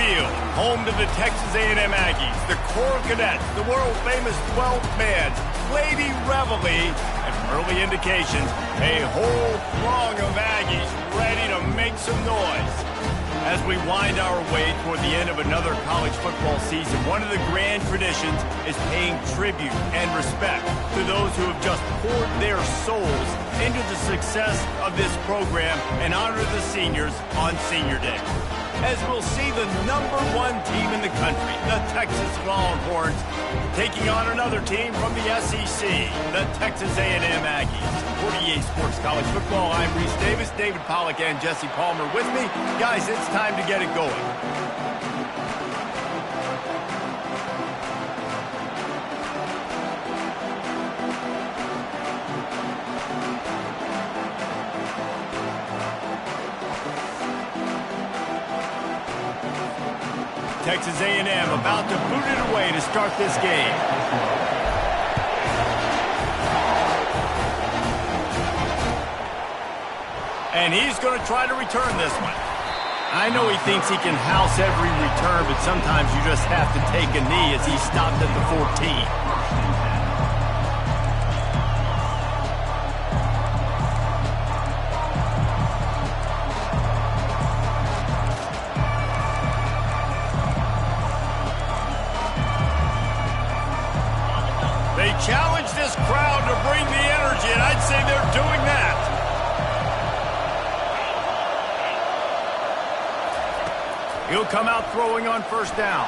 Field, home to the Texas A&M Aggies, the Coral Cadets, the world-famous 12th man, Lady Reveille, and from early indications, a whole throng of Aggies ready to make some noise. As we wind our way toward the end of another college football season, one of the grand traditions is paying tribute and respect to those who have just poured their souls into the success of this program and honor the seniors on Senior Day. As we'll see the #1 team in the country, the Texas Longhorns, taking on another team from the SEC, the Texas A&M Aggies. For EA Sports College Football, I'm Reese Davis, David Pollack, and Jesse Palmer with me. Guys, it's time to get it going. Texas A&M about to boot it away to start this game. And he's going to try to return this one. I know he thinks he can house every return, but sometimes you just have to take a knee as he stopped at the 14. They challenge this crowd to bring the energy, and I'd say they're doing that. He'll come out throwing on first down.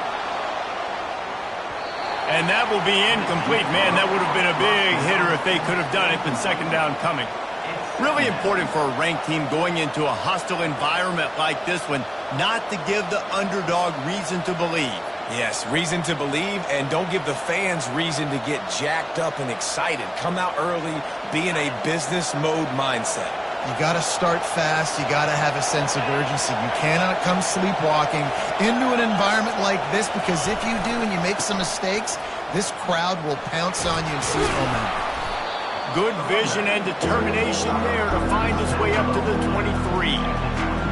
And that will be incomplete. Man, that would have been a big hitter if they could have done it, but second down coming. Really important for a ranked team going into a hostile environment like this one, not to give the underdog reason to believe. Yes, reason to believe, and don't give the fans reason to get jacked up and excited. Come out early, be in a business mode mindset. You got to start fast. You got to have a sense of urgency. You cannot come sleepwalking into an environment like this, because if you do and you make some mistakes, this crowd will pounce on you and seize momentum. Good vision and determination there to find his way up to the 23.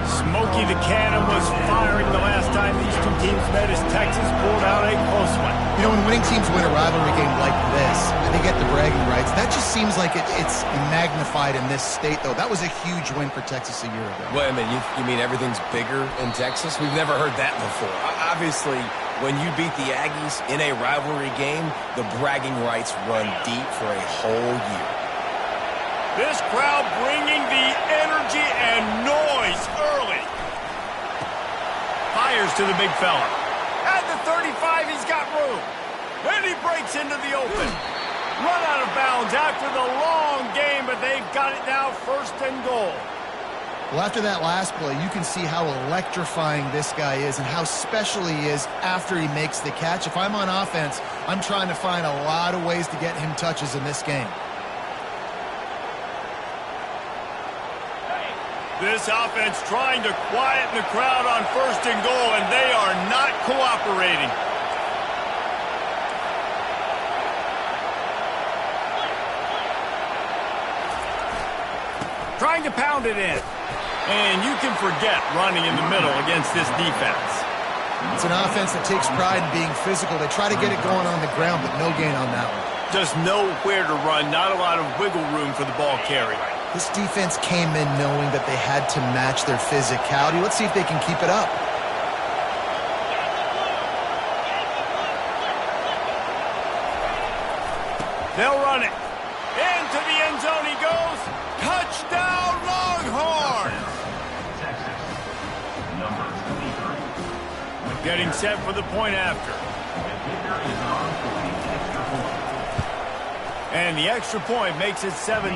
Smokey the Cannon was firing the last time these two teams met as Texas pulled out a close one. You know, when winning teams win a rivalry game like this, and they get the bragging rights, that just seems like it's magnified in this state, though. That was a huge win for Texas a year ago. Wait a minute, you mean everything's bigger in Texas? We've never heard that before. Obviously, when you beat the Aggies in a rivalry game, the bragging rights run deep for a whole year. This crowd bringing the energy and noise early. Fires to the big fella. At the 35, he's got room. And he breaks into the open. Run out of bounds after the long game, but they've got it now first and goal. Well, after that last play, you can see how electrifying this guy is and how special he is after he makes the catch. If I'm on offense, I'm trying to find a lot of ways to get him touches in this game. This offense trying to quieten the crowd on first and goal, and they are not cooperating. Trying to pound it in. And you can forget running in the middle against this defense. It's an offense that takes pride in being physical. They try to get it going on the ground, but no gain on that one. Just nowhere to run, not a lot of wiggle room for the ball carrier. This defense came in knowing that they had to match their physicality. Let's see if they can keep it up. They'll run it. Into the end zone he goes. Touchdown, Longhorns! Getting set for the point after. And the extra point makes it 7-0.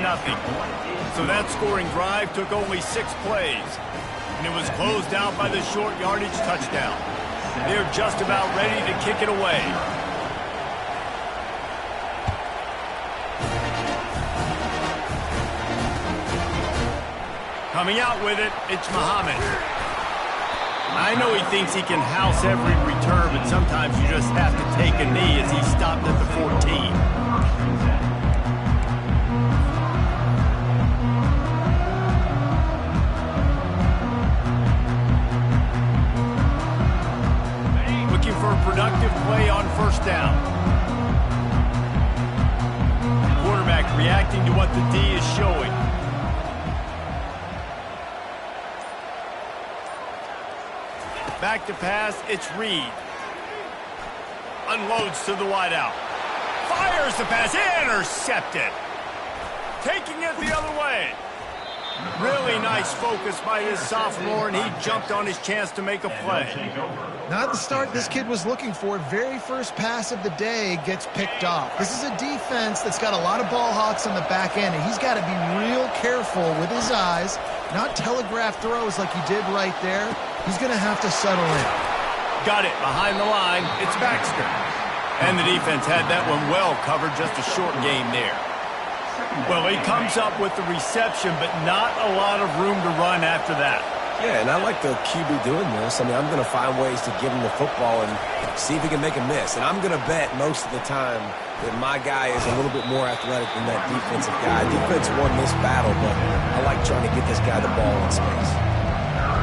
So that scoring drive took only 6 plays. And it was closed out by the short yardage touchdown. They're just about ready to kick it away. Coming out with it, it's Muhammad. I know he thinks he can house every return, but sometimes you just have to take a knee as he stopped at the 14. productive play on first down. Quarterback reacting to what the D is showing. Back to pass, it's Reed. Unloads to the wideout. Fires the pass, intercepted. Taking it the other way. Really nice focus by this sophomore, and he jumped on his chance to make a play. Not the start this kid was looking for. Very first pass of the day gets picked off. This is a defense that's got a lot of ball hawks on the back end, and he's got to be real careful with his eyes, not telegraph throws like he did right there. He's going to have to settle in. Got it behind the line. It's Baxter. And the defense had that one well covered, just a short game there. Well, he comes up with the reception, but not a lot of room to run after that. Yeah, and I like the QB doing this. I mean, I'm going to find ways to give him the football and see if he can make a miss. And I'm going to bet most of the time that my guy is a little bit more athletic than that defensive guy. Defense won this battle, but I like trying to get this guy the ball in space.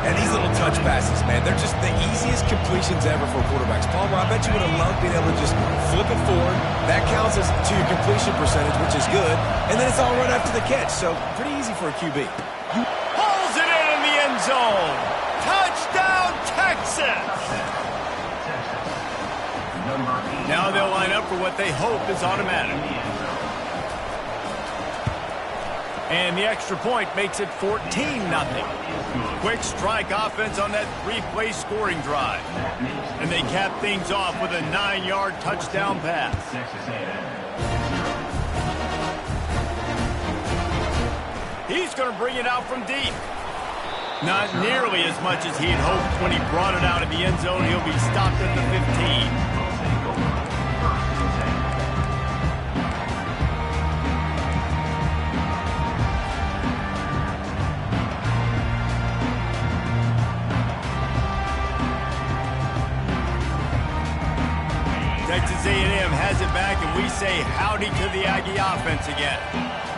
And these little touch passes, man, they're just the easiest completions ever for quarterbacks. Palmer, I bet you would have loved being able to just flip it forward. That counts as to your completion percentage, which is good. And then it's all run after the catch, so pretty easy for a QB. Pulls it in the end zone. Touchdown, Texas! Now they'll line up for what they hope is automatic. And the extra point makes it 14-0. Quick strike offense on that three-play scoring drive. And they cap things off with a 9-yard touchdown pass. He's going to bring it out from deep. Not nearly as much as he had hoped when he brought it out of the end zone. He'll be stopped at the 15. Texas A&M has it back, and we say howdy to the Aggie offense again.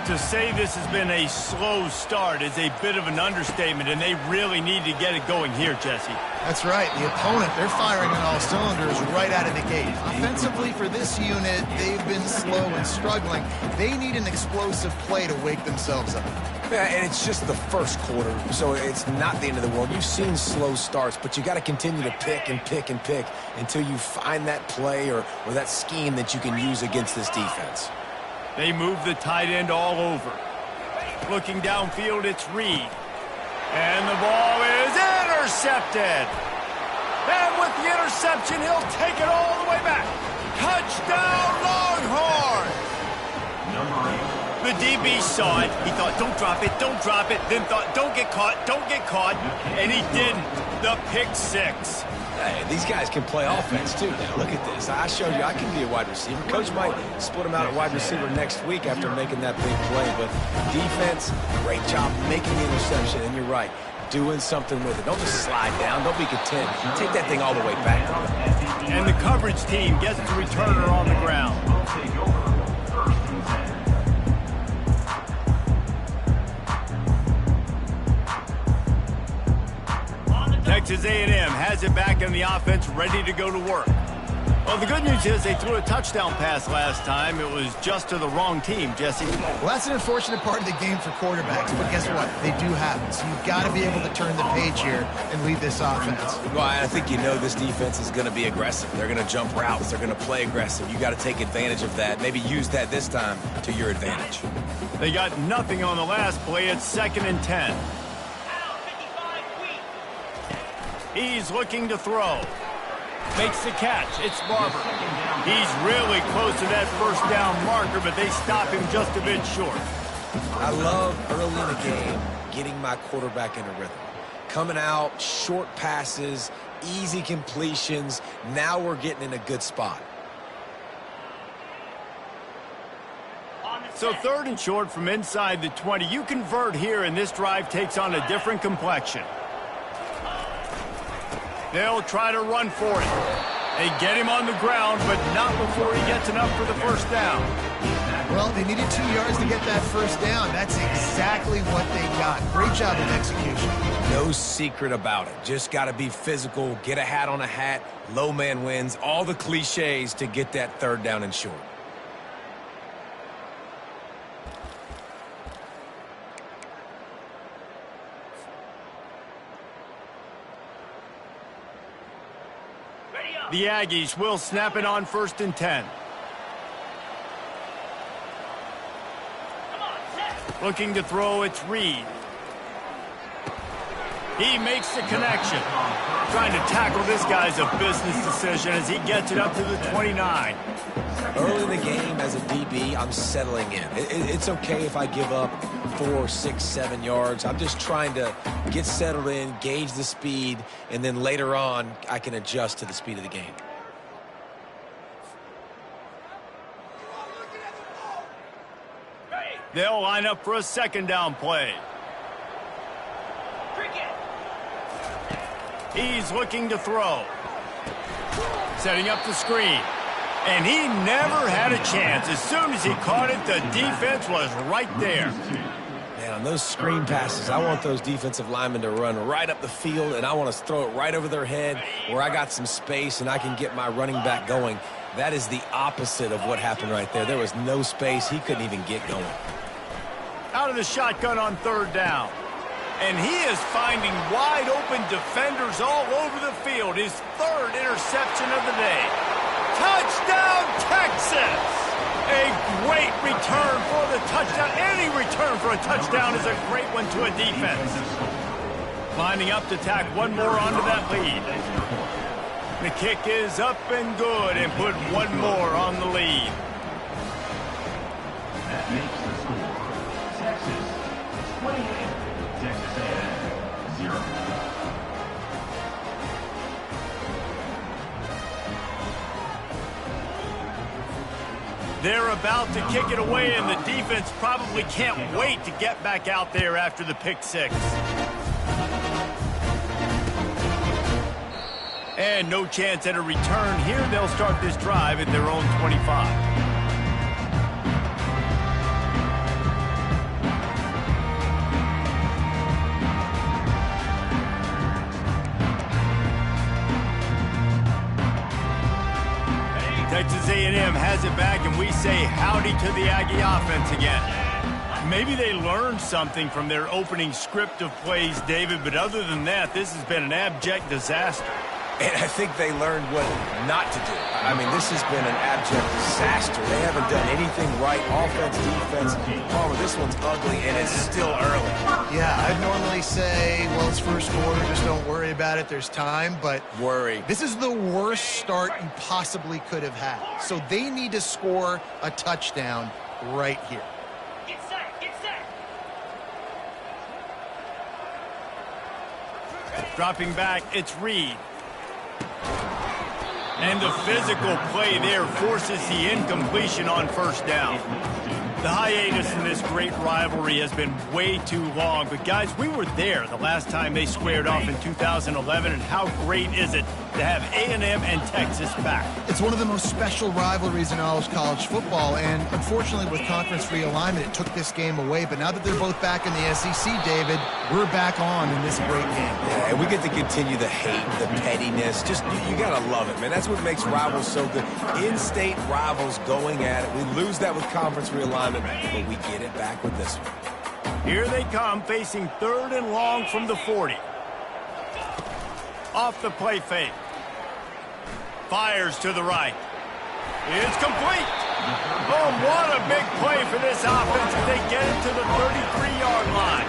To say this has been a slow start is a bit of an understatement, and they really need to get it going here, Jesse. That's right. The opponent, they're firing on all cylinders right out of the gate. Offensively for this unit, they've been slow and struggling. They need an explosive play to wake themselves up. Yeah, and it's just the first quarter, so it's not the end of the world. You've seen slow starts, but you got to continue to pick and pick and pick until you find that play or that scheme that you can use against this defense. They move the tight end all over. Looking downfield, it's Reed. And the ball is intercepted. And with the interception, he'll take it all the way back. Touchdown, Longhorns! The DB saw it. He thought, don't drop it, don't drop it. Then thought, don't get caught, don't get caught. And he didn't. The pick six. Hey, these guys can play offense, too. Now, look at this. I showed you I can be a wide receiver. Coach might split him out at wide receiver next week after making that big play. But defense, great job making the interception. And you're right, doing something with it. Don't just slide down. Don't be content. Take that thing all the way back. And the coverage team gets the returner on the ground. Texas A&M has it back in the offense, ready to go to work. Well, the good news is they threw a touchdown pass last time. It was just to the wrong team, Jesse. Well, that's an unfortunate part of the game for quarterbacks, but guess what? They do happen. So you've got to be able to turn the page here and lead this offense. Well, I think you know this defense is going to be aggressive. They're going to jump routes. They're going to play aggressive. You got to take advantage of that. Maybe use that this time to your advantage. They got nothing on the last play. It's 2nd and 10. He's looking to throw. Makes the catch. It's Barber. He's really close to that first down marker, but they stop him just a bit short. I love early in the game getting my quarterback in a rhythm. Coming out, short passes, easy completions. Now we're getting in a good spot. So 3rd and short from inside the 20. You convert here, and this drive takes on a different complexion. They'll try to run for it. They get him on the ground, but not before he gets enough for the first down. Well, they needed 2 yards to get that first down. That's exactly what they got. Great job of execution. No secret about it. Just got to be physical, get a hat on a hat, low man wins, all the cliches to get that third down and short. The Aggies will snap it on 1st and 10. Looking to throw, it's Reed. He makes the connection. Trying to tackle this guy's a business decision as he gets it up to the 29. Early in the game, as a DB, I'm settling in. It's okay if I give up 4, 6, 7 yards. I'm just trying to get settled in, gauge the speed, and then later on, I can adjust to the speed of the game. They'll line up for a 2nd down play. He's looking to throw. Setting up the screen. And he never had a chance. As soon as he caught it, the defense was right there. Man, on those screen passes, I want those defensive linemen to run right up the field, and I want to throw it right over their head where I got some space and I can get my running back going. That is the opposite of what happened right there. There was no space. He couldn't even get going. Out of the shotgun on 3rd down. And he is finding wide open defenders all over the field. His 3rd interception of the day. Touchdown, Texas! A great return for the touchdown. Any return for a touchdown is a great one to a defense. Lining up to tack one more onto that lead. The kick is up and good and put one more on the lead. That makes the score Texas 28. Texas A&M 0. They're about to kick it away, and the defense probably can't wait to get back out there after the pick 6. And no chance at a return here. They'll start this drive at their own 25. Texas A&M has it back, and we say howdy to the Aggie offense again. Maybe they learned something from their opening script of plays, David, but other than that, this has been an abject disaster. And I think they learned what not to do. I mean, this has been an abject disaster. They haven't done anything right, offense, defense. Palmer, this one's ugly, and it's still early. Yeah, I'd normally say, well, it's first quarter, just don't worry about it, there's time, but Worry. this is the worst start you possibly could have had. So they need to score a touchdown right here. Get set, get set. Dropping back, it's Reed. And the physical play there forces the incompletion on 1st down. The hiatus in this great rivalry has been way too long. But, guys, we were there the last time they squared off in 2011. And how great is it to have A&M and Texas back? It's one of the most special rivalries in all of college football. And, unfortunately, with conference realignment, it took this game away. But now that they're both back in the SEC, David, we're back on in this great game. Yeah, and we get to continue the hate, the pettiness. Just, you got to love it, man. That's what makes rivals so good. In-state rivals going at it. We lose that with conference realignment, but we get it back with this one. Here they come, facing 3rd and long from the 40. Off the play fake. Fires to the right. It's complete. Oh, what a big play for this offense as they get it to the 33-yard line.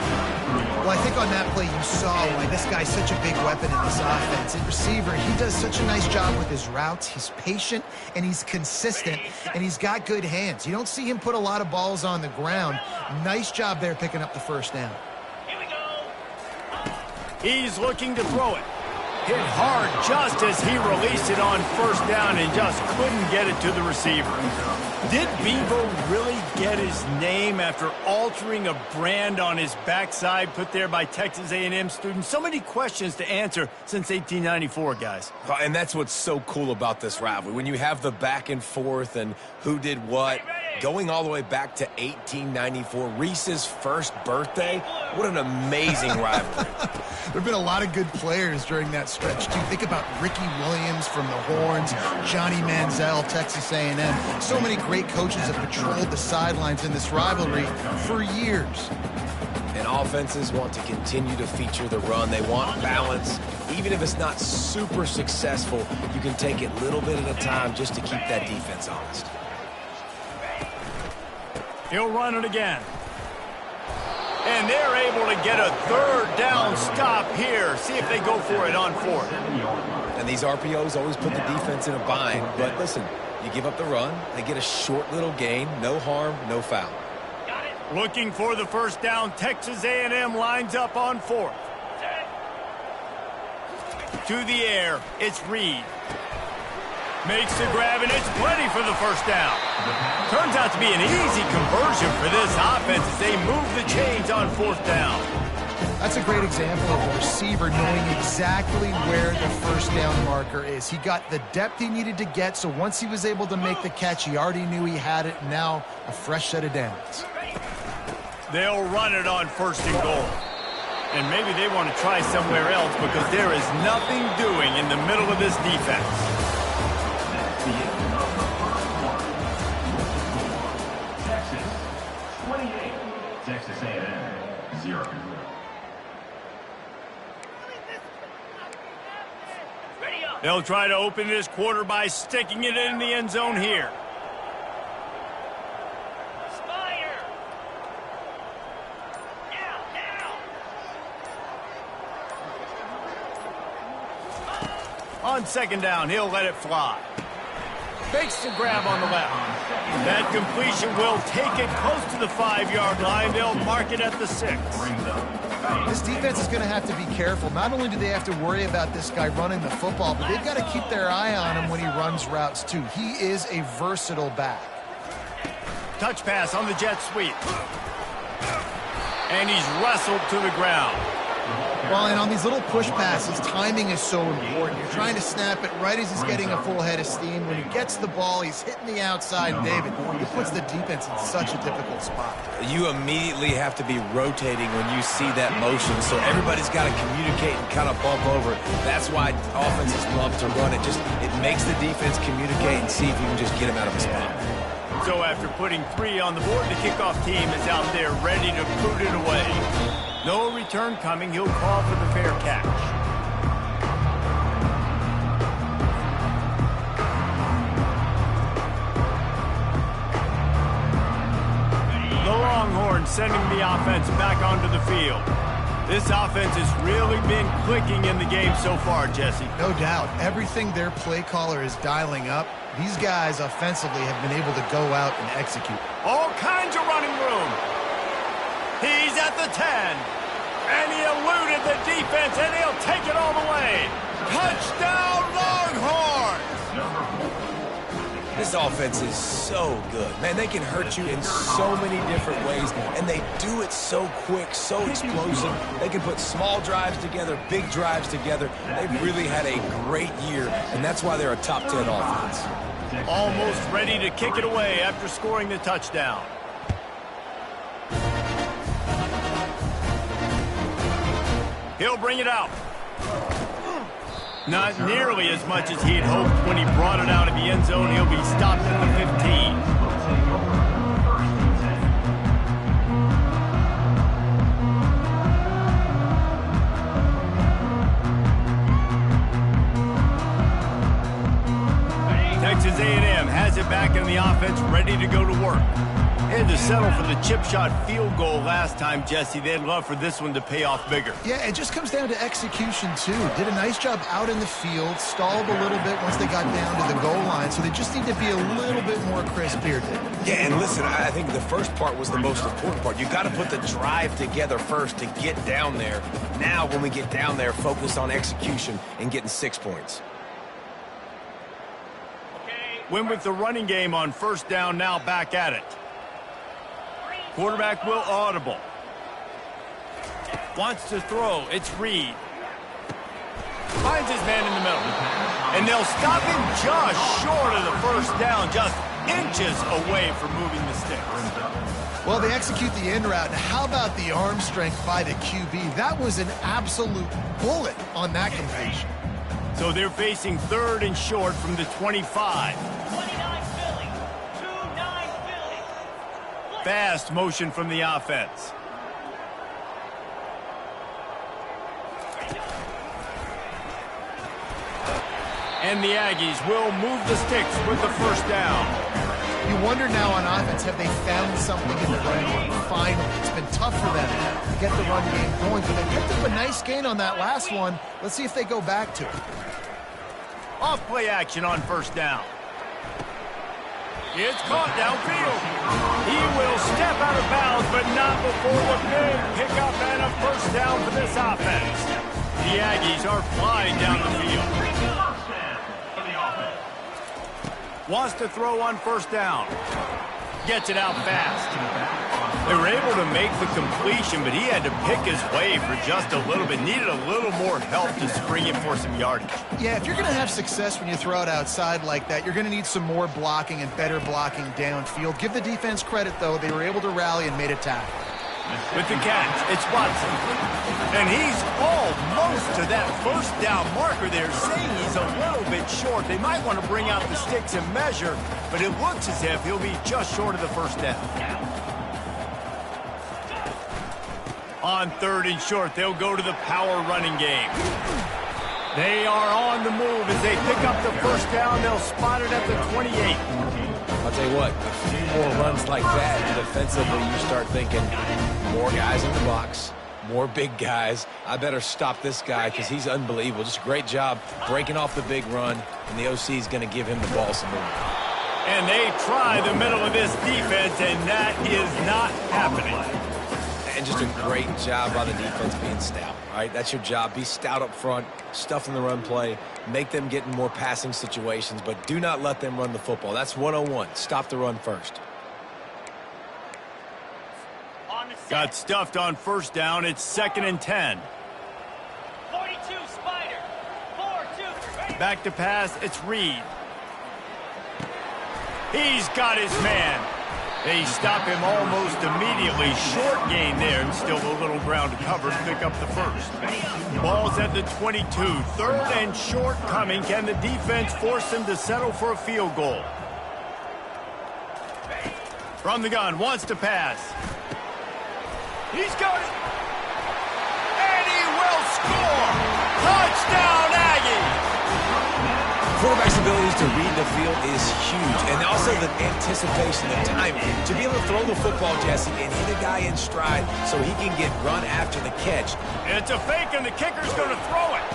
Well, I think on that play you saw why this guy's such a big weapon in this offense. At receiver, he does such a nice job with his routes. He's patient, and he's consistent, and he's got good hands. You don't see him put a lot of balls on the ground. Nice job there picking up the 1st down. Here we go. He's looking to throw it. Hit hard just as he released it on 1st down and just couldn't get it to the receiver. Did Bevo really get his name after altering a brand on his backside put there by Texas A&M students? So many questions to answer since 1894, guys. And that's what's so cool about this rivalry. When you have the back and forth and who did what, Going all the way back to 1894, Reese's first birthday. What an amazing rivalry. There have been a lot of good players during that stretch, too. Think about Ricky Williams from the Horns, Johnny Manziel, Texas A&M. So many great coaches have patrolled the sidelines in this rivalry for years. And offenses want to continue to feature the run. They want balance. Even if it's not super successful, you can take it little bit at a time just to keep that defense honest. He'll run it again. And they're able to get a third down stop here. See if they go for it on fourth. And these RPOs always put the defense in a bind. But listen, you give up the run, they get a short little gain. No harm, no foul. Got it. Looking for the first down. Texas A&M lines up on fourth. To the air, it's Reed. Makes the grab, and it's plenty for the first down. Turns out to be an easy conversion for this offense as they move the chains on fourth down. That's a great example of a receiver knowing exactly where the first down marker is. He got the depth he needed to get, so once he was able to make the catch, he already knew he had it. Now a fresh set of downs. They'll run it on first and goal. And maybe they want to try somewhere else because there is nothing doing in the middle of this defense. Texas 28, Texas A&M 0. Ready up. They'll try to open this quarter by sticking it in the end zone here. Spire. Now. On second down, he'll let it fly. Fakes the grab on the left. That completion will take it close to the 5-yard line. They'll mark it at the 6. This defense is going to have to be careful. Not only do they have to worry about this guy running the football, but they've got to keep their eye on him when he runs routes, too. He is a versatile back. Touch pass on the jet sweep. And he's wrestled to the ground. Well, and on these little push passes, timing is so important. You're trying to snap it right as he's getting a full head of steam. When he gets the ball, he's hitting the outside, David. It puts the defense in such a difficult spot. You immediately have to be rotating when you see that motion, so everybody's got to communicate and kind of bump over. That's why offenses love to run it. It makes the defense communicate and see if you can just get him out of a spot. So after putting 3 on the board, the kickoff team is out there ready to boot it away. No return coming. He'll call for the fair catch. The Longhorns sending the offense back onto the field. This offense has really been clicking in the game so far, Jesse. No doubt. Everything their play caller is dialing up, these guys offensively have been able to go out and execute. All kinds of running room. He's at the 10. And he eluded the defense, and he'll take it all the way. Touchdown, Longhorns! This offense is so good. Man, they can hurt you in so many different ways, and they do it so quick, so explosive. They can put small drives together, big drives together. They've really had a great year, and that's why they're a top 10 offense. Almost ready to kick it away after scoring the touchdown. He'll bring it out. Not nearly as much as he'd hoped when he brought it out of the end zone. He'll be stopped at the 15. Texas A&M has it back in the offense, ready to go to work. Had to settle for the chip shot field goal last time, Jesse. They'd love for this one to pay off bigger. Yeah, it just comes down to execution, too. Did a nice job out in the field, stalled a little bit once they got down to the goal line, so they just need to be a little bit more crisp here, David. Yeah, and listen, I think the first part was the most important part. You got to put the drive together first to get down there. Now, when we get down there, focus on execution and getting 6 points. Win with the running game on first down, now back at it. Quarterback will audible. Wants to throw. It's Reed. Finds his man in the middle. And they'll stop him just short of the first down. Just inches away from moving the sticks. Well, they execute the in route. Now, how about the arm strength by the QB? That was an absolute bullet on that completion. So they're facing 3rd and short from the 25. 29 Philly. 2-9 Philly. Fast motion from the offense. And the Aggies will move the sticks with the first down. You wonder now on offense, have they found something in the run game? Finally, it's been tough for them to get the run game going, but they picked up a nice gain on that last one. Let's see if they go back to it. Off play action on first down. It's caught downfield. He will step out of bounds, but not before the big pickup and a first down for this offense. The Aggies are flying down the field. Wants to throw on first down. Gets it out fast. They were able to make the completion, but he had to pick his way for just a little bit. Needed a little more help to spring it for some yardage. Yeah, if you're going to have success when you throw it outside like that, you're going to need some more blocking and better blocking downfield. Give the defense credit, though. They were able to rally and made a tackle. With the catch, it's Watson. And he's almost to that first down marker there, saying he's a little bit short. They might want to bring out the sticks and measure, but it looks as if he'll be just short of the first down. On 3rd and short, they'll go to the power running game. They are on the move as they pick up the first down. They'll spot it at the 28. I'll tell you what, a few more runs like that, and defensively you start thinking, more guys in the box, more big guys. I better stop this guy because he's unbelievable. Just a great job breaking off the big run, and the OC is going to give him the ball some more. And they try the middle of this defense, and that is not happening. And just a great job by the defense being stout. All right, that's your job. Be stout up front, stuff in the run play, make them get in more passing situations, but do not let them run the football. That's 101. Stop the run first. Got stuffed on first down. It's 2nd and 10. 42 Spider. 4-2. Ready. Back to pass. It's Reed. He's got his man. They stop him almost immediately. Short gain there, and still a little ground to cover to pick up the first. Ball's at the 22. 3rd and short coming. Can the defense force them to settle for a field goal? From the gun, wants to pass. He's got it. And he will score. Touchdown, Aggies. Quarterback's abilities to read the field is huge, and also the anticipation, the timing. To be able to throw the football, Jesse, and hit a guy in stride so he can get run after the catch. It's a fake, and the kicker's going to throw it.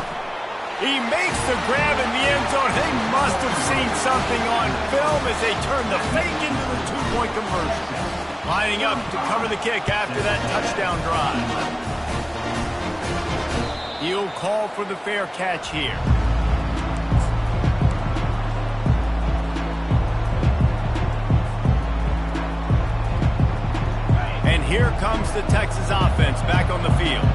He makes the grab in the end zone. They must have seen something on film as they turn the fake into the two-point conversion. Lining up to cover the kick after that touchdown drive. He'll call for the fair catch here. And here comes the Texas offense back on the field.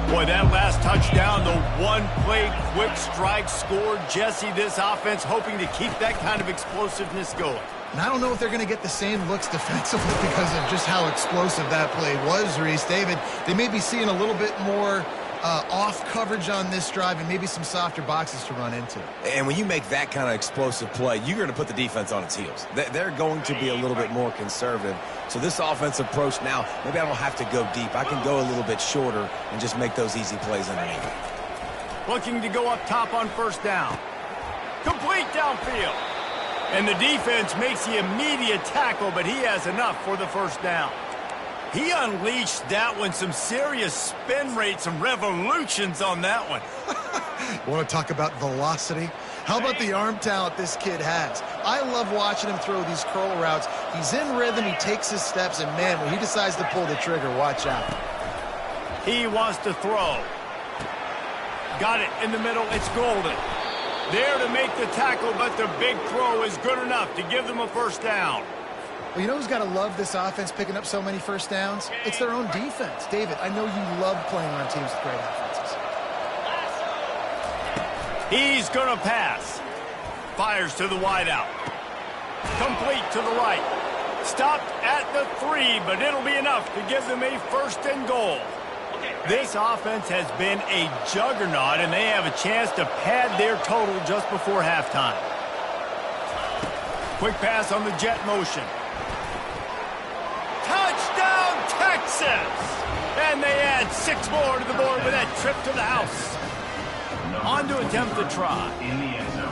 Boy, that last touchdown, the one-play quick strike scored. Jesse, this offense hoping to keep that kind of explosiveness going. And I don't know if they're going to get the same looks defensively because of just how explosive that play was, Reese. David, they may be seeing a little bit more off coverage on this drive and maybe some softer boxes to run into. And when you make that kind of explosive play, you're going to put the defense on its heels. They're going to be a little bit more conservative. So this offensive approach now, maybe I don't have to go deep. I can go a little bit shorter and just make those easy plays underneath. Looking to go up top on first down. Complete downfield. And the defense makes the immediate tackle, but he has enough for the first down. He unleashed that one, some serious spin rate, some revolutions on that one. Want to talk about velocity? How about the arm talent this kid has? I love watching him throw these curl routes. He's in rhythm, he takes his steps, and man, when he decides to pull the trigger, watch out. He wants to throw. Got it in the middle, it's Golden. There to make the tackle, but the big throw is good enough to give them a first down. Well, you know who's got to love this offense picking up so many first downs? It's their own defense. David, I know you love playing on teams with great offenses. He's going to pass. Fires to the wideout. Complete to the right. Stopped at the 3, but it'll be enough to give them a first and goal. This offense has been a juggernaut, and they have a chance to pad their total just before halftime. Quick pass on the jet motion. Touchdown, Texas! And they add 6 more to the board with that trip to the house. On to attempt the try. In the end zone.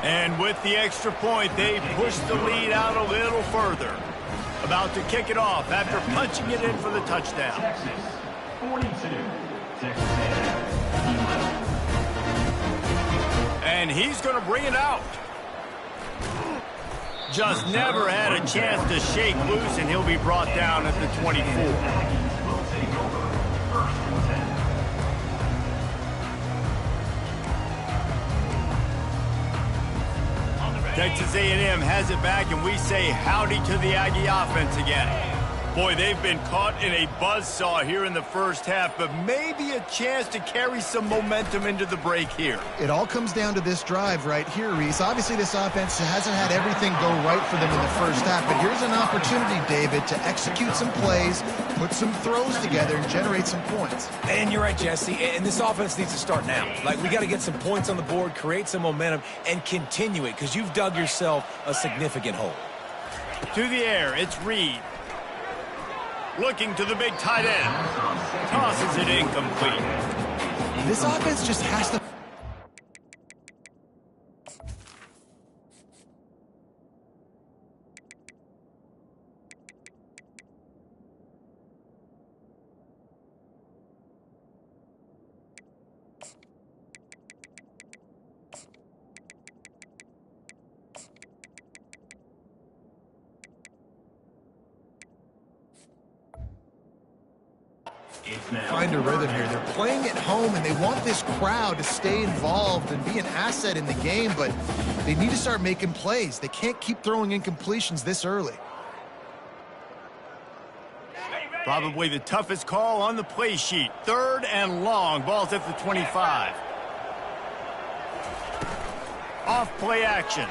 And with the extra point, they push the lead out a little further. About to kick it off after punching it in for the touchdown. Texas 42. Texas A&M 11. And he's going to bring it out. Just never had a chance to shake loose, and he'll be brought down at the 24. Aggies will take over. First and 10. Texas A&M has it back, and we say howdy to the Aggie offense again. Boy, they've been caught in a buzzsaw here in the first half, but maybe a chance to carry some momentum into the break here. It all comes down to this drive right here, Reese. Obviously, this offense hasn't had everything go right for them in the first half, but here's an opportunity, David, to execute some plays, put some throws together, and generate some points. And you're right, Jesse, and this offense needs to start now. Like, we got to get some points on the board, create some momentum, and continue it, because you've dug yourself a significant hole. To the air, it's Reed. Looking to the big tight end. Tosses it incomplete. This offense just has to... find a rhythm here. They're playing at home, and they want this crowd to stay involved and be an asset in the game, but they need to start making plays. They can't keep throwing incompletions this early. Probably the toughest call on the play sheet. 3rd and long. Ball's at the 25. Off play action.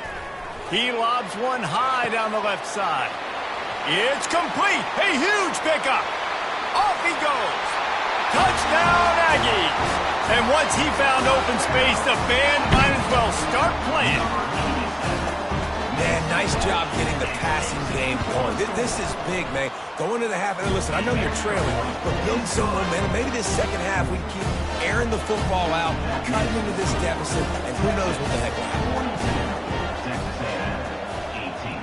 He lobs one high down the left side. It's complete. A huge pickup. Off he goes. Touchdown, Aggies. And once he found open space, the band might as well start playing. Man, nice job getting the passing game going. This is big, man. Going to the half, and listen, I know you're trailing, but build some momentum. Maybe this second half we can keep airing the football out, cutting into this deficit, and who knows what the heck will happen. Texas A&M 18.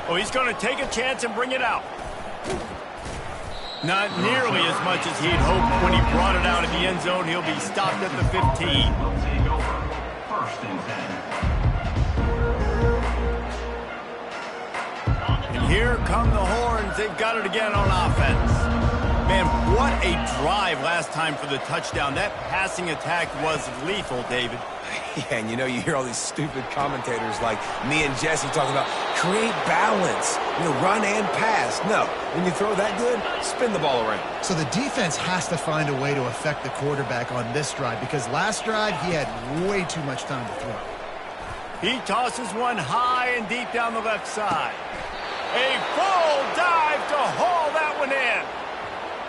Oh, he's going to take a chance and bring it out. Not nearly as much as he'd hoped when he brought it out of the end zone. He'll be stopped at the 15. Will take over. First and 10. And here come the horns. They've got it again on offense. Man, what a drive last time for the touchdown. That passing attack was lethal, David. Yeah, and you know, you hear all these stupid commentators like me and Jesse talking about create balance, run and pass. No, when you throw that good, spin the ball around. So the defense has to find a way to affect the quarterback on this drive, because last drive he had way too much time to throw. He tosses one high and deep down the left side. A full dive to haul that one in.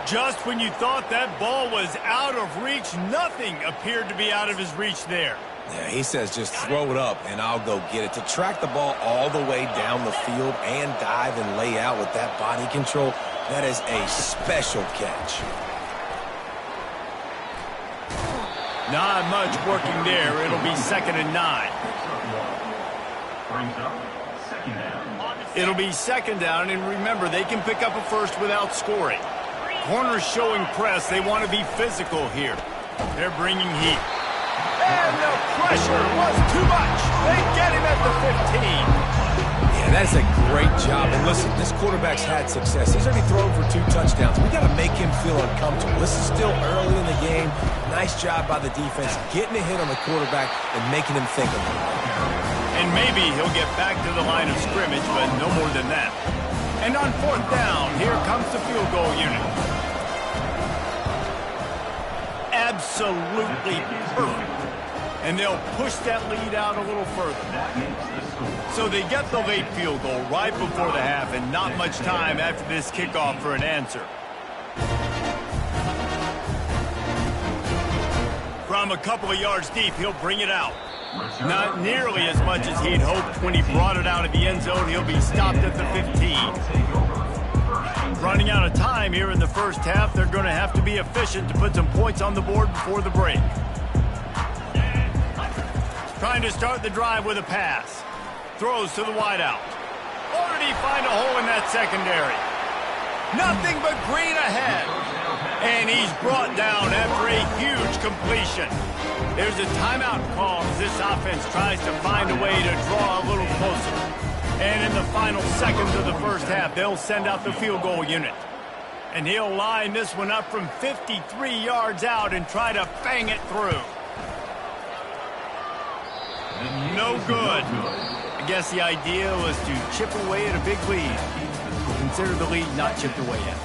Just when you thought that ball was out of reach, nothing appeared to be out of his reach there. Yeah, he says just throw it up and I'll go get it. To track the ball all the way down the field and dive and lay out with that body control, that is a special catch. Not much working there. It'll be 2nd and 9. Brings up second down. It'll be 2nd down, and remember, they can pick up a first without scoring. Corners showing press. They want to be physical here. They're bringing heat. And the pressure was too much. They get him at the 15. Yeah, that's a great job. And listen, this quarterback's had success. He's already thrown for 2 touchdowns. We got to make him feel uncomfortable. This is still early in the game. Nice job by the defense, getting a hit on the quarterback and making him think about it. And maybe he'll get back to the line of scrimmage, but no more than that. And on 4th down, here comes the field goal unit. absolutely perfect. And they'll push that lead out a little further. So they get the late field goal right before the half and not much time after this kickoff for an answer. From a couple of yards deep, he'll bring it out. Not nearly as much as he'd hoped when he brought it out of the end zone. He'll be stopped at the 15. Running out of time here in the first half, they're going to have to be efficient to put some points on the board before the break. Trying to start the drive with a pass. Throws to the wideout. Or did he find a hole in that secondary? Nothing but green ahead. And he's brought down after a huge completion. There's a timeout call as this offense tries to find a way to draw a little closer. And in the final seconds of the first half, they'll send out the field goal unit. And he'll line this one up from 53 yards out and try to bang it through. No good. I guess the idea was to chip away at a big lead. Consider the lead not chipped away yet.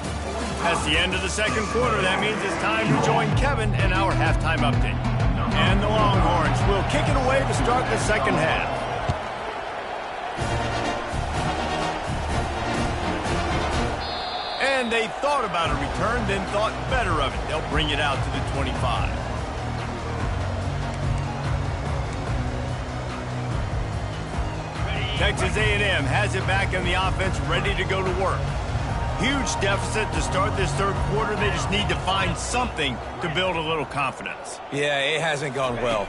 That's the end of the second quarter. That means it's time to join Kevin and our halftime update. And the Longhorns will kick it away to start the second half. And they thought about a return, then thought better of it. They'll bring it out to the 25. Texas A&M has it back in the offense, ready to go to work. Huge deficit to start this third quarter. They just need to find something to build a little confidence. Yeah, it hasn't gone well.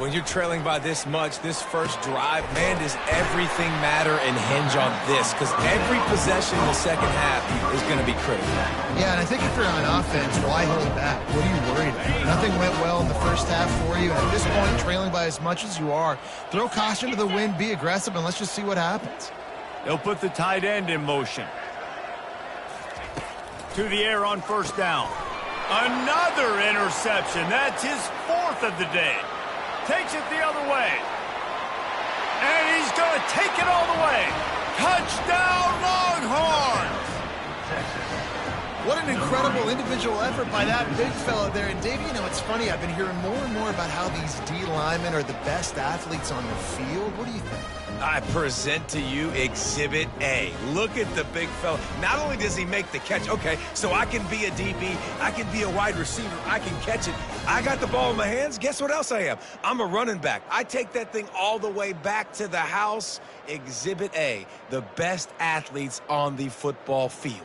When you're trailing by this much, this first drive, man, does everything matter and hinge on this? Because every possession in the second half is going to be critical. Yeah, and I think if you're on offense, why hold back? What are you worried about? Nothing went well in the first half for you. And at this point, trailing by as much as you are, throw caution to the wind, be aggressive, and let's just see what happens. They'll put the tight end in motion. To the air on first down. Another interception. That's his fourth of the day. Takes it the other way. And he's going to take it all the way. Touchdown, Longhorns! What an incredible individual effort by that big fella there. And Dave, you know, it's funny. I've been hearing more and more about how these D linemen are the best athletes on the field. What do you think? I present to you Exhibit A. Look at the big fella. Not only does he make the catch, okay, so I can be a DB, I can be a wide receiver, I can catch it. I got the ball in my hands. Guess what else I am? I'm a running back. I take that thing all the way back to the house. Exhibit A, the best athletes on the football field.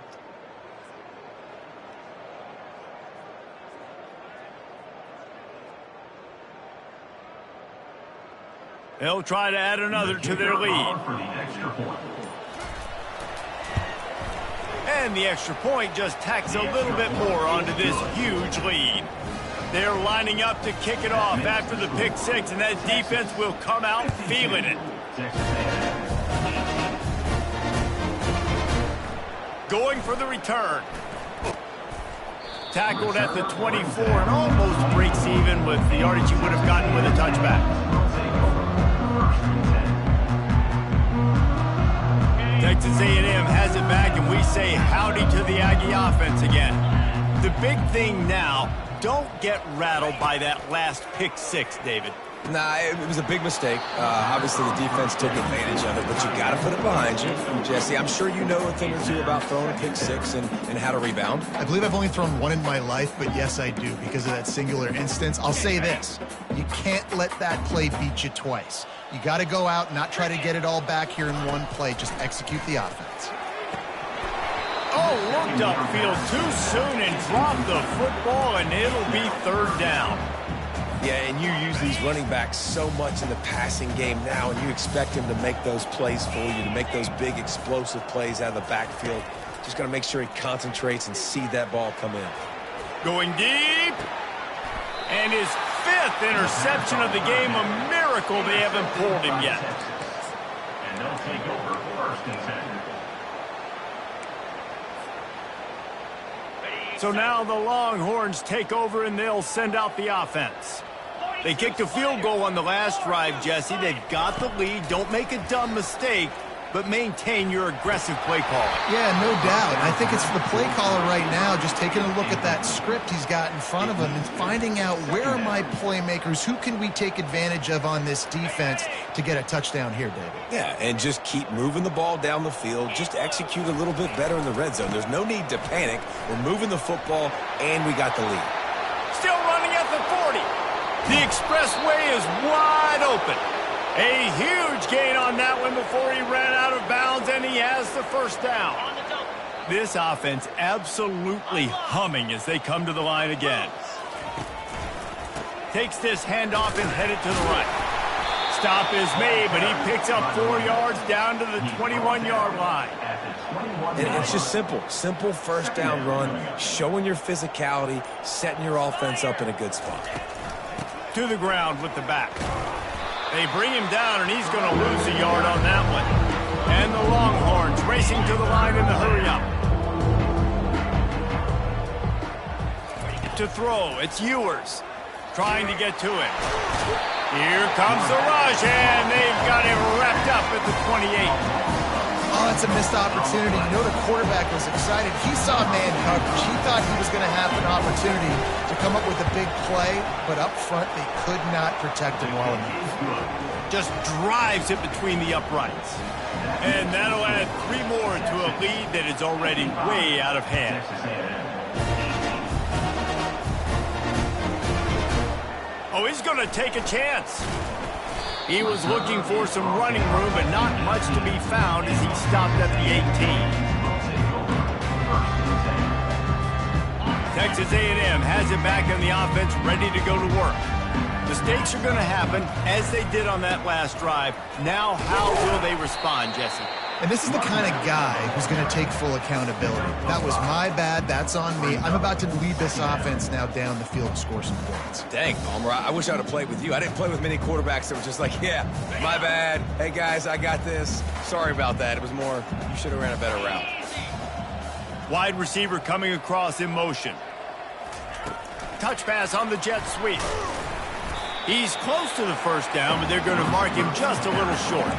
They'll try to add another to their lead. And the extra point just tacks a little bit more onto this huge lead. They're lining up to kick it off after the pick six, and that defense will come out feeling it. Going for the return. Tackled at the 24 and almost breaks even with the yardage he would have gotten with a touchback. Texas A&M has it back, and we say howdy to the Aggie offense again. The big thing now, don't get rattled by that last pick six, David. Nah, it was a big mistake. Obviously, the defense took advantage of it, but you got to put it behind you. Jesse, I'm sure you know a thing or two about throwing a pick six and how to rebound. I believe I've only thrown one in my life, but yes, I do because of that singular instance. I'll say this. You can't let that play beat you twice. You got to go out and not try to get it all back here in one play. Just execute the offense. Oh, looked upfield too soon and dropped the football, and it'll be third down. Yeah, and you use these running backs so much in the passing game now, and you expect him to make those plays for you, to make those big explosive plays out of the backfield. Just got to make sure he concentrates and see that ball come in. Going deep. And his fifth interception of the game, a miracle they haven't pulled him yet. And they'll take over first and 10. So now the Longhorns take over and they'll send out the offense. They kicked a field goal on the last drive, Jesse. They've got the lead. Don't make a dumb mistake. but maintain your aggressive play calling. Yeah, no doubt. I think it's the play caller right now just taking a look at that script he's got in front of him and finding out where are my playmakers, who can we take advantage of on this defense to get a touchdown here, David. Yeah, and just keep moving the ball down the field. Just execute a little bit better in the red zone. There's no need to panic. We're moving the football, and we got the lead. Still running at the 40. The expressway is wide open. A huge gain on that one before he ran out of bounds, and he has the first down. On the double. This offense absolutely humming as they come to the line again. Takes this handoff and headed to the right. Stop is made, but he picks up 4 yards down to the 21-yard line. And it's just simple. Simple first down run, showing your physicality, setting your offense up in a good spot. To the ground with the back. They bring him down, and he's going to lose a yard on that one. And the Longhorns racing to the line in the hurry-up. To throw, it's Ewers trying to get to him. Here comes the rush, and they've got him wrapped up at the 28. Oh, it's a missed opportunity. You know the quarterback was excited. He saw man coverage. He thought he was going to have an opportunity to come up with a big play, but up front they could not protect him well enough. Just drives it between the uprights. And that'll add 3 more to a lead that is already way out of hand. Oh, he's going to take a chance. He was looking for some running room, but not much to be found as he stopped at the 18. Texas A&M has it back in the offense, ready to go to work. Mistakes are going to happen, as they did on that last drive. Now, how will they respond, Jesse? And this is the kind of guy who's going to take full accountability. That was my bad. That's on me. I'm about to lead this offense now down the field and score some points. Dang, Palmer, I wish I would have played with you. I didn't play with many quarterbacks that were just like, yeah, my bad. Hey, guys, I got this. Sorry about that. It was more, you should have ran a better route. Wide receiver coming across in motion. Touch pass on the jet sweep. He's close to the first down, but they're going to mark him just a little short.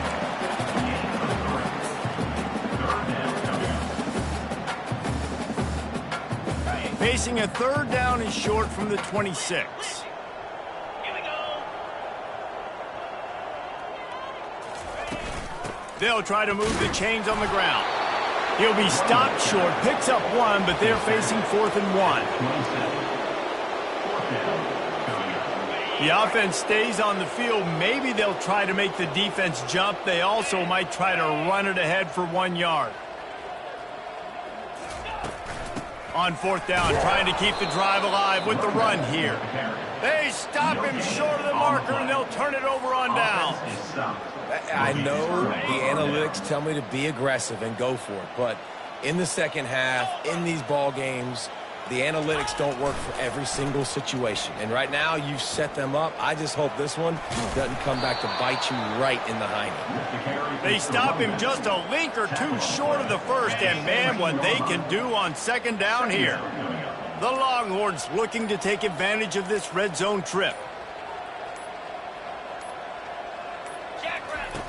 Facing a third down and short from the 26. Here we go. They'll try to move the chains on the ground. He'll be stopped short, picks up 1, but they're facing 4th and 1. The offense stays on the field. Maybe they'll try to make the defense jump. They also might try to run it ahead for 1 yard. On 4th down, trying to keep the drive alive with the run here. They stop him short of the marker, and they'll turn it over on down. I know the analytics tell me to be aggressive and go for it, but in the second half, in these ball games, the analytics don't work for every single situation. And right now, you've set them up. I just hope this one doesn't come back to bite you right in the hiney. They stop him just a link or two short of the first, and man, what they can do on second down here. The Longhorns looking to take advantage of this red zone trip. Jackrabbit.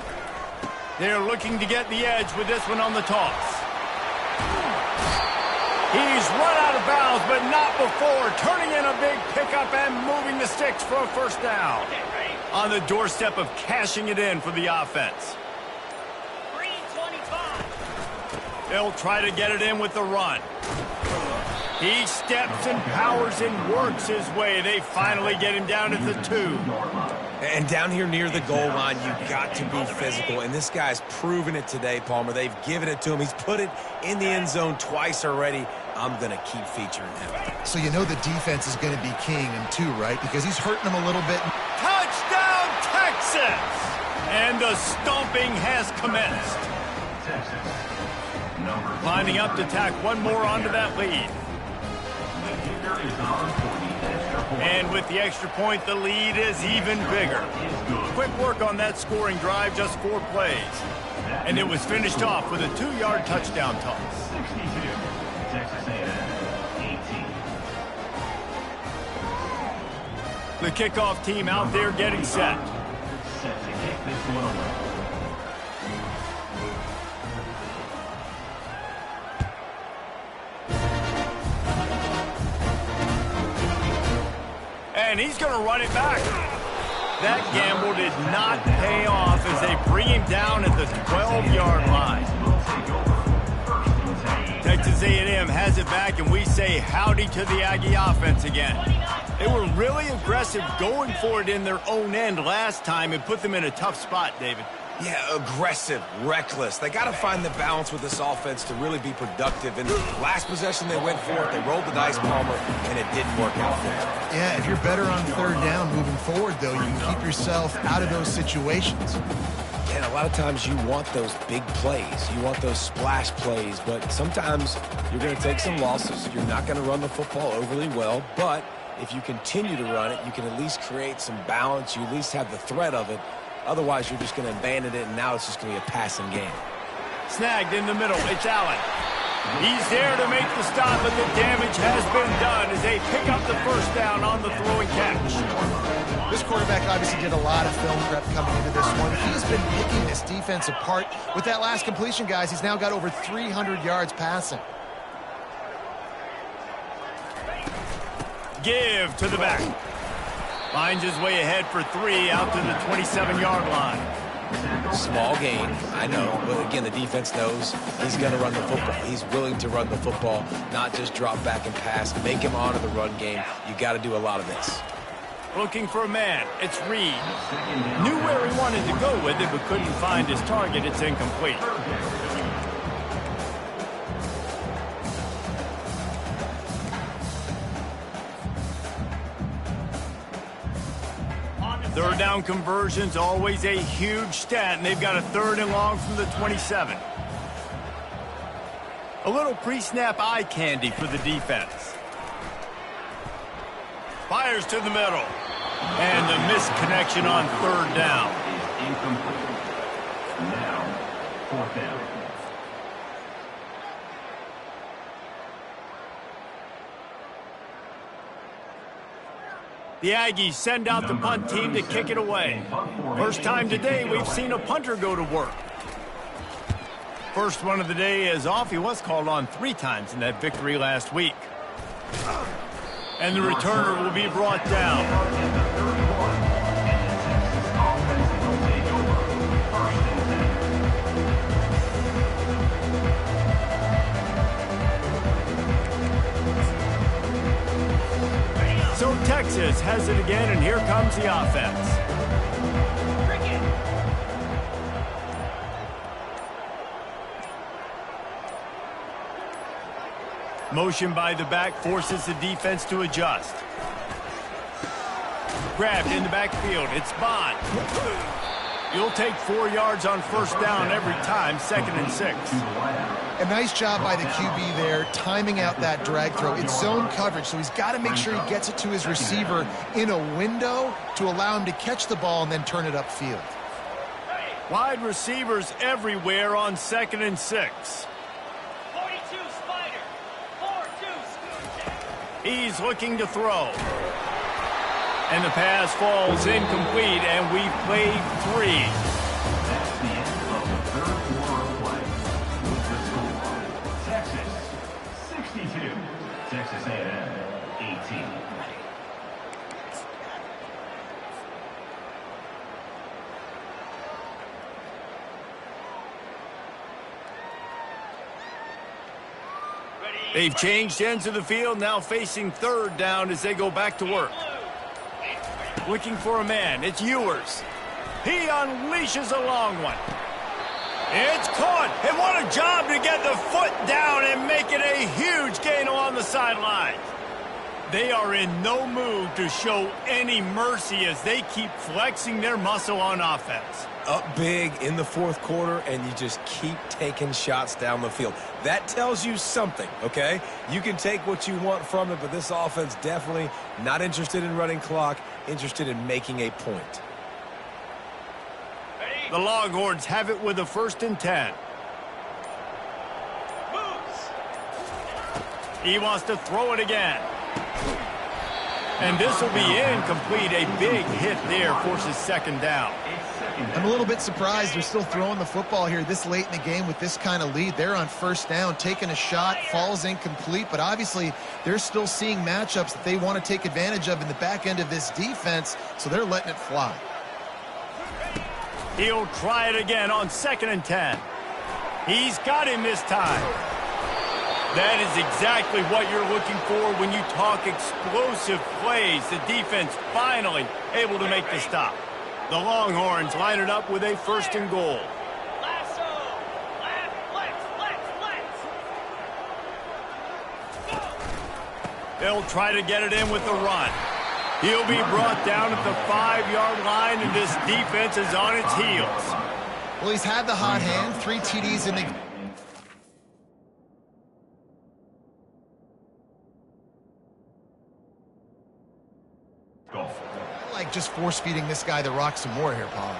They're looking to get the edge with this one on the toss. He's run out of bounds, but not before. Turning in a big pickup and moving the sticks for a first down. On the doorstep of cashing it in for the offense. Green 25. They'll try to get it in with the run. He steps and powers and works his way. They finally get him down at the 2. And down here near the goal line, you've got to be physical. And this guy's proven it today, Palmer. They've given it to him. He's put it in the end zone twice already. I'm going to keep featuring him. So you know the defense is going to be keying him too, right? Because he's hurting them a little bit. Touchdown, Texas! And the stomping has commenced. Lining up to tack one more onto that lead. And with the extra point, the lead is even bigger. Quick work on that scoring drive, just 4 plays. And it was finished off with a 2-yard touchdown toss. 62, Texas A&M, 18. The kickoff team out there getting set. Set to kick this one away. and he's going to run it back. That gamble did not pay off as they bring him down at the 12-yard line. Texas A&M has it back, and we say howdy to the Aggie offense again. They were really aggressive going for it in their own end last time and put them in a tough spot, David. Yeah, aggressive, reckless. They got to find the balance with this offense to really be productive. And last possession they went for it, they rolled the dice, Palmer, and it didn't work out for them. Yeah, if you're better on third down moving forward, though, you can keep yourself out of those situations. And a lot of times you want those big plays. You want those splash plays. But sometimes you're going to take some losses. You're not going to run the football overly well. But if you continue to run it, you can at least create some balance. You at least have the threat of it. Otherwise, you're just going to abandon it, and now it's just going to be a passing game. Snagged in the middle. It's Allen. He's there to make the stop, but the damage has been done as they pick up the first down on the throwing catch. This quarterback obviously did a lot of film prep coming into this one. He's been picking this defense apart. With that last completion, guys, he's now got over 300 yards passing. Give to the back. Finds his way ahead for 3 out to the 27-yard line. Small gain, I know, but again, the defense knows he's going to run the football. He's willing to run the football, not just drop back and pass, make him honor the run game. You got to do a lot of this. Looking for a man. It's Reed. Knew where he wanted to go with it, but couldn't find his target. It's incomplete. Third down conversion's always a huge stat, and they've got a 3rd and long from the 27. A little pre-snap eye candy for the defense. Fires to the middle. And the misconnection on 3rd down. Is incomplete. Now, 4th down. The Aggies send out the punt team to kick it away. First time today we've seen a punter go to work. First one of the day is off. He was called on 3 times in that victory last week. And the returner will be brought down. So Texas has it again, and here comes the offense. Motion by the back forces the defense to adjust. Grabbed in the backfield. It's Bond. You'll take 4 yards on first down every time, 2nd and 6. A nice job by the QB there, timing out that drag throw. It's zone coverage, so he's got to make sure he gets it to his receiver in a window to allow him to catch the ball and then turn it upfield. Wide receivers everywhere on 2nd and 6. 42 Spider. 4-2 He's looking to throw. And the pass falls incomplete, and we've played 3. That's the end of the 3rd quarter of play. With the score, Texas 62, Texas A&M 18. They've changed ends of the field, now facing 3rd down as they go back to work. Looking for a man. It's Ewers. He unleashes a long one. It's caught. And what a job to get the foot down and make it a huge gain along the sideline. They are in no mood to show any mercy as they keep flexing their muscle on offense. Up big in the 4th quarter, and you just keep taking shots down the field. That tells you something, okay? You can take what you want from it, but this offense definitely not interested in running clock, interested in making a point. The Longhorns have it with a 1st and 10. He wants to throw it again. And this will be incomplete. A big hit there forces second down. I'm a little bit surprised they're still throwing the football here this late in the game with this kind of lead. They're on first down, taking a shot, falls incomplete, but obviously they're still seeing matchups that they want to take advantage of in the back end of this defense, so they're letting it fly. He'll try it again on 2nd and 10. He's got him this time. That is exactly what you're looking for when you talk explosive plays. The defense finally able to make the stop. The Longhorns line it up with a 1st and goal. Lasso. Let's. They'll try to get it in with the run. He'll be brought down at the 5-yard line, and this defense is on its heels. Well, he's had the hot hand, 3 TDs in the Golf. like just force-feeding this guy the rock some more here, Paul.